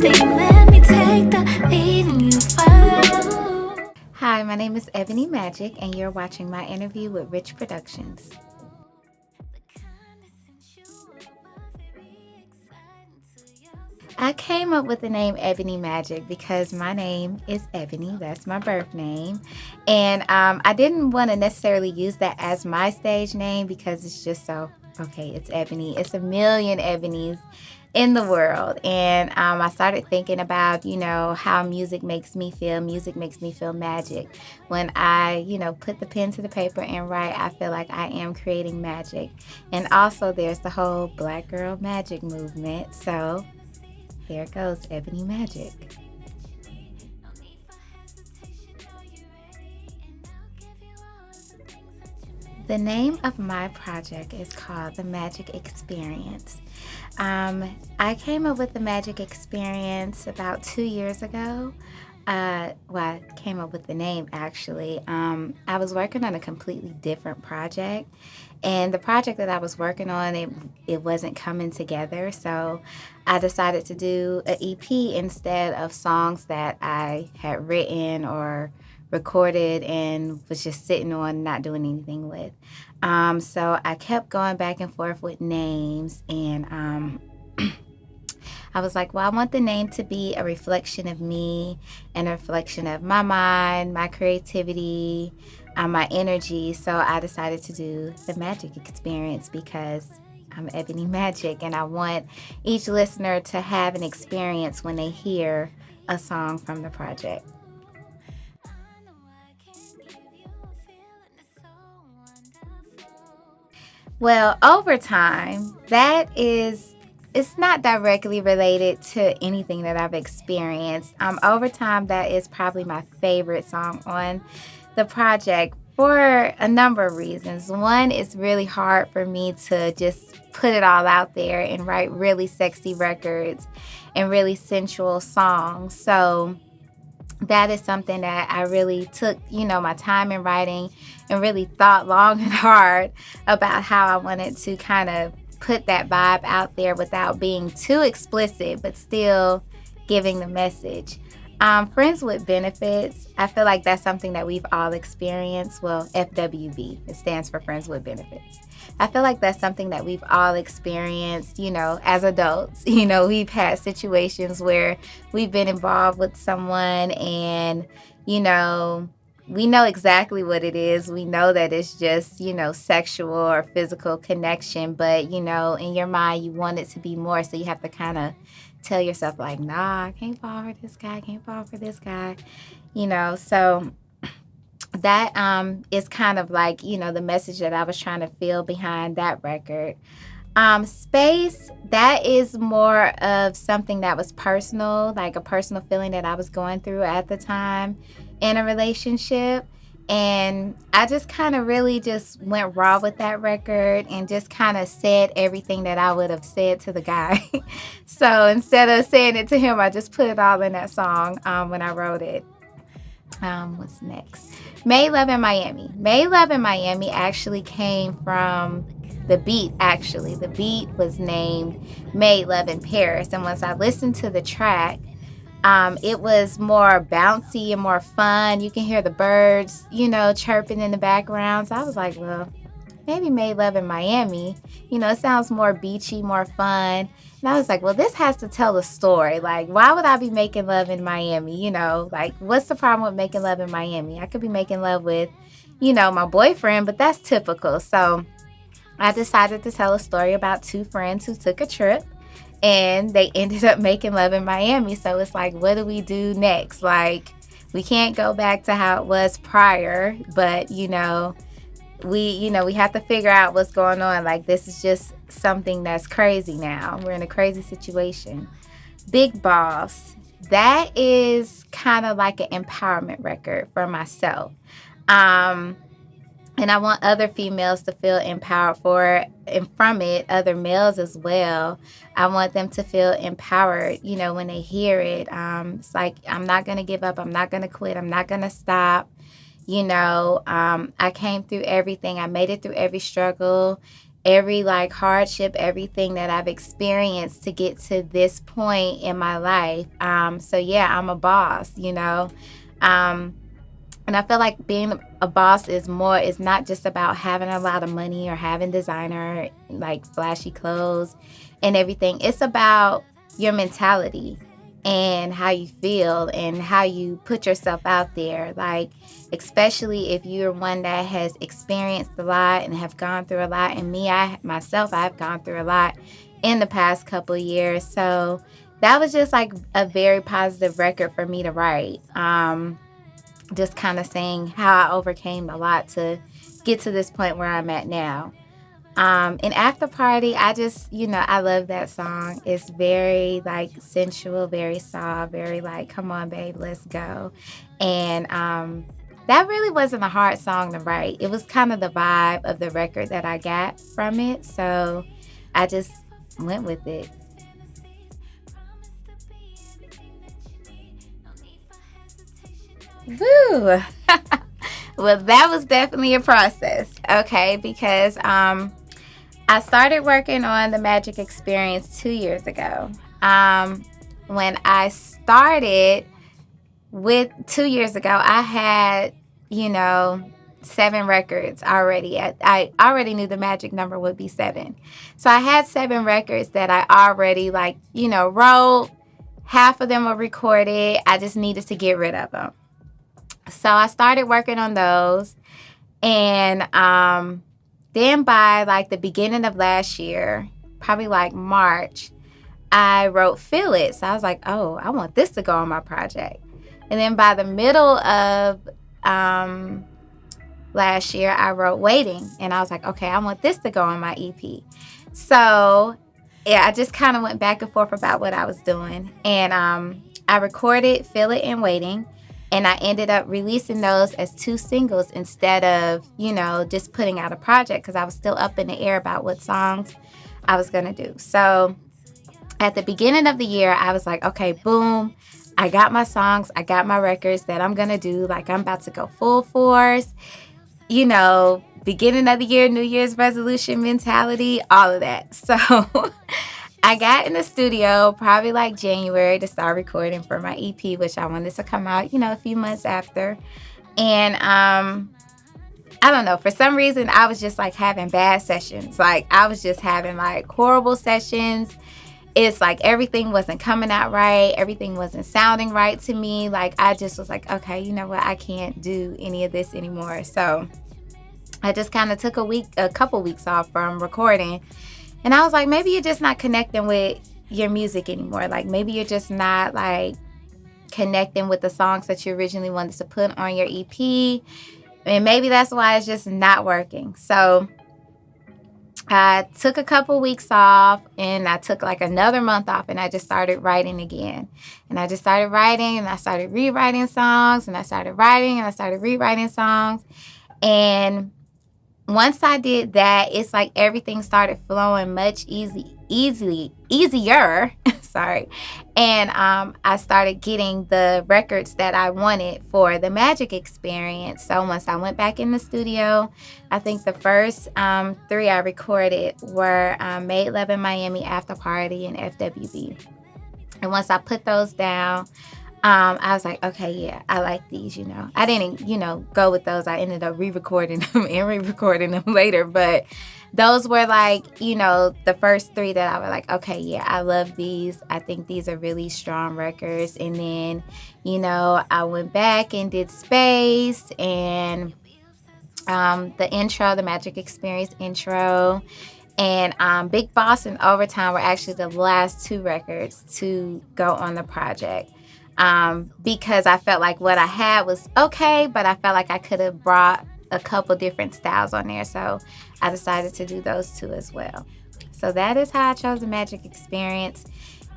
instinct, let me take the lead and you follow. Hi, my name is Ebony Magic, and you're watching my interview with Rich Productions. I came up with the name Ebony Magic because my name is Ebony. That's my birth name. And I didn't want to necessarily use that as my stage name because it's just so, okay, it's Ebony. It's a million Ebonies in the world. And I started thinking about, how music makes me feel. Music makes me feel magic. When I, put the pen to the paper and write, I feel like I am creating magic. And also there's the whole Black Girl Magic movement. So here goes Ebony Magic. The name of my project is called The Magic Experience. I came up with The Magic Experience about 2 years ago. I came up with the name actually. I was working on a completely different project, and the project that I was working on, it wasn't coming together. So I decided to do an EP instead of songs that I had written or recorded and was just sitting on, not doing anything with. So I kept going back and forth with names, and I was like, well, I want the name to be a reflection of me and a reflection of my mind, my creativity, my energy. So I decided to do The Magic Experience because I'm Ebony Magic, and I want each listener to have an experience when they hear a song from the project. Well, over time, it's not directly related to anything that I've experienced. Over time, that is probably my favorite song on the project for a number of reasons. One, it's really hard for me to just put it all out there and write really sexy records and really sensual songs. So that is something that I really took, my time in writing and really thought long and hard about how I wanted to kind of put that vibe out there without being too explicit, but still giving the message. Friends with benefits, I feel like that's something that we've all experienced. Well, FWB, it stands for Friends with Benefits. I feel like that's something that we've all experienced, as adults. We've had situations where we've been involved with someone and, we know exactly what it is. We know that it's just, sexual or physical connection, but, in your mind, you want it to be more. So you have to kind of tell yourself like, nah, I can't fall for this guy. I can't fall for this guy, so that is kind of like, the message that I was trying to feel behind that record. Space, that is more of something that was personal, like a personal feeling that I was going through at the time in a relationship. And I just kind of really just went raw with that record and just kind of said everything that I would have said to the guy. So instead of saying it to him, I just put it all in that song when I wrote it. What's next? May Love in Miami. May Love in Miami actually came from the beat, actually. The beat was named Made Love in Paris. And once I listened to the track, it was more bouncy and more fun. You can hear the birds, chirping in the background. So I was like, well, maybe Made Love in Miami. It sounds more beachy, more fun. And I was like, well, this has to tell a story. Like, why would I be making love in Miami? Like, what's the problem with making love in Miami? I could be making love with, my boyfriend, but that's typical. So I decided to tell a story about two friends who took a trip and they ended up making love in Miami. So it's like, what do we do next? Like, we can't go back to how it was prior, but, we have to figure out what's going on. Like, this is just something that's crazy now. We're in a crazy situation. Big Boss, that is kind of like an empowerment record for myself. And I want other females to feel empowered and from it, other males as well. I want them to feel empowered, when they hear it. It's like, I'm not going to give up. I'm not going to quit. I'm not going to stop. I came through everything. I made it through every struggle. every like hardship, everything that I've experienced to get to this point in my life. So yeah, I'm a boss, you know. Um, and I feel like being a boss is not just about having a lot of money or having designer, like flashy clothes and everything. It's about your mentality and how you feel and how you put yourself out there. Like, especially if you're one that has experienced a lot and have gone through a lot. And me, I've gone through a lot in the past couple of years. So that was just like a very positive record for me to write. Just kind of saying how I overcame a lot to get to this point where I'm at now. And After Party, I just, I love that song. It's very like sensual, very soft, very like, come on, babe, let's go. And that really wasn't a hard song to write. It was kind of the vibe of the record that I got from it. So I just went with it. Woo! Well, that was definitely a process, okay? Because I started working on the Magic Experience 2 years ago. When I started with 2 years ago, I had, 7 records already. I already knew the magic number would be 7. So I had 7 records that I already, wrote. Half of them were recorded. I just needed to get rid of them. So I started working on those. And then by like the beginning of last year, probably like March, I wrote Feel It. So I was like, oh, I want this to go on my project. And then by the middle of last year, I wrote Waiting. And I was like, okay, I want this to go on my EP. So yeah, I just kind of went back and forth about what I was doing. And I recorded Feel It and Waiting. And I ended up releasing those as 2 singles instead of, just putting out a project because I was still up in the air about what songs I was going to do. So at the beginning of the year, I was like, okay, boom. I got my songs. I got my records that I'm going to do. Like, I'm about to go full force. Beginning of the year, New Year's resolution mentality, all of that. So I got in the studio probably like January to start recording for my EP, which I wanted to come out, a few months after. And I don't know, for some reason, I was just like having bad sessions. Like I was just having like horrible sessions. It's like everything wasn't coming out right. Everything wasn't sounding right to me. Like I just was like, okay, you know what? I can't do any of this anymore. So I just kind of took a couple weeks off from recording. And I was like, maybe you're just not connecting with your music anymore. Like maybe you're just not like connecting with the songs that you originally wanted to put on your EP. And maybe that's why it's just not working. So I took a couple weeks off and I took like another month off and I just started writing again. And I just started writing and I started rewriting songs and I started writing and I started rewriting songs. And once I did that, it's like everything started flowing much easier. Sorry. And I started getting the records that I wanted for the Magic Experience. So once I went back in the studio, I think the first 3 I recorded were Made Love in Miami, After Party, and FWB. And once I put those down, I was like, okay, yeah, I like these, I didn't, go with those. I ended up re-recording them and re-recording them later. But those were like, the first 3 that I was like, okay, yeah, I love these. I think these are really strong records. And then, I went back and did Space and the intro, the Magic Experience intro. And Big Boss and Overtime were actually the last 2 records to go on the project. Because I felt like what I had was okay, but I felt like I could have brought a couple different styles on there. So I decided to do those 2 as well. So that is how I chose the Magic Experience.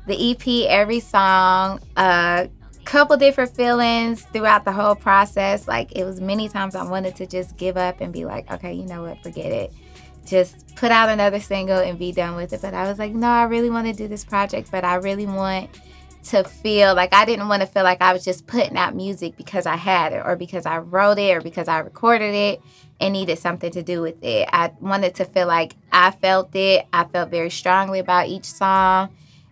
The EP, every song, a couple different feelings throughout the whole process. Like it was many times I wanted to just give up and be like, okay, you know what, forget it. Just put out another single and be done with it. But I was like, no, I really want to do this project, but I really want to feel like I didn't want to feel like I was just putting out music because I had it or because I wrote it or because I recorded it and needed something to do with it. I wanted to feel like I felt it. I felt very strongly about each song,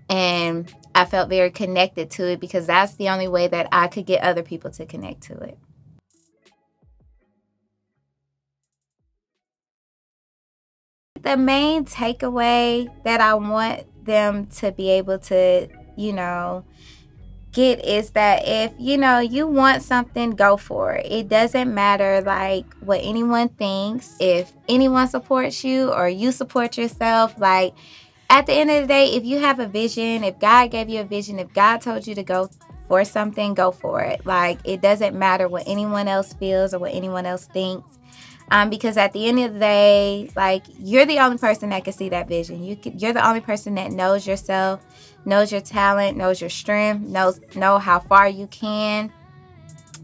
and I felt very connected to it because that's the only way that I could get other people to connect to it. The main takeaway that I want them to be able to, get is that if, you want something, go for it. It doesn't matter like what anyone thinks. If anyone supports you or you support yourself, like at the end of the day, if you have a vision, if God gave you a vision, if God told you to go for something, go for it. Like it doesn't matter what anyone else feels or what anyone else thinks. Because at the end of the day, like you're the only person that can see that vision. You're the only person that knows yourself, knows your talent, knows your strength, know how far you can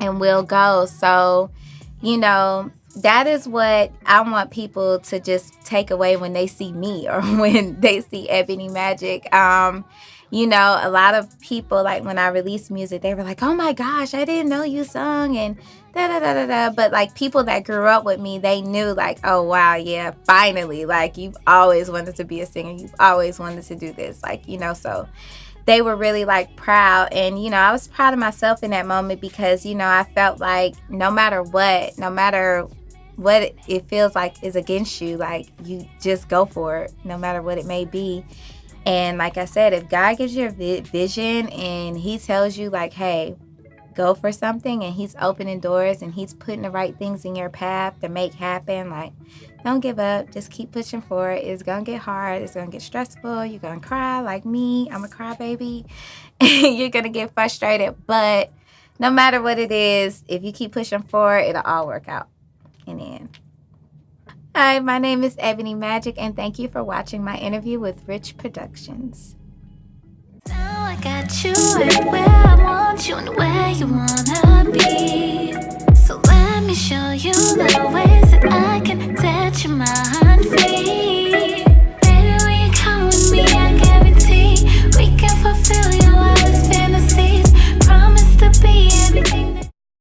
and will go. So, that is what I want people to just take away when they see me or when they see Ebony Magic. A lot of people, like when I released music, they were like, oh my gosh, I didn't know you sung and da da da da da. But like people that grew up with me, they knew like, oh wow, yeah, finally, like you've always wanted to be a singer. You've always wanted to do this. Like, so they were really like proud. And, I was proud of myself in that moment because, I felt like no matter what it feels like is against you, like you just go for it, no matter what it may be. And like I said, if God gives you a vision and he tells you like, hey, go for something, and he's opening doors and he's putting the right things in your path to make happen, like don't give up. Just keep pushing forward. It's going to get hard. It's going to get stressful. You're going to cry like me. I'm a crybaby. You're going to get frustrated. But no matter what it is, if you keep pushing forward, it'll all work out in the end. Hi, my name is Ebony Magic, and thank you for watching my interview with Rich Productions. Now I got you right where I want you and where you wanna be. So let me show you the ways that I can set your mind.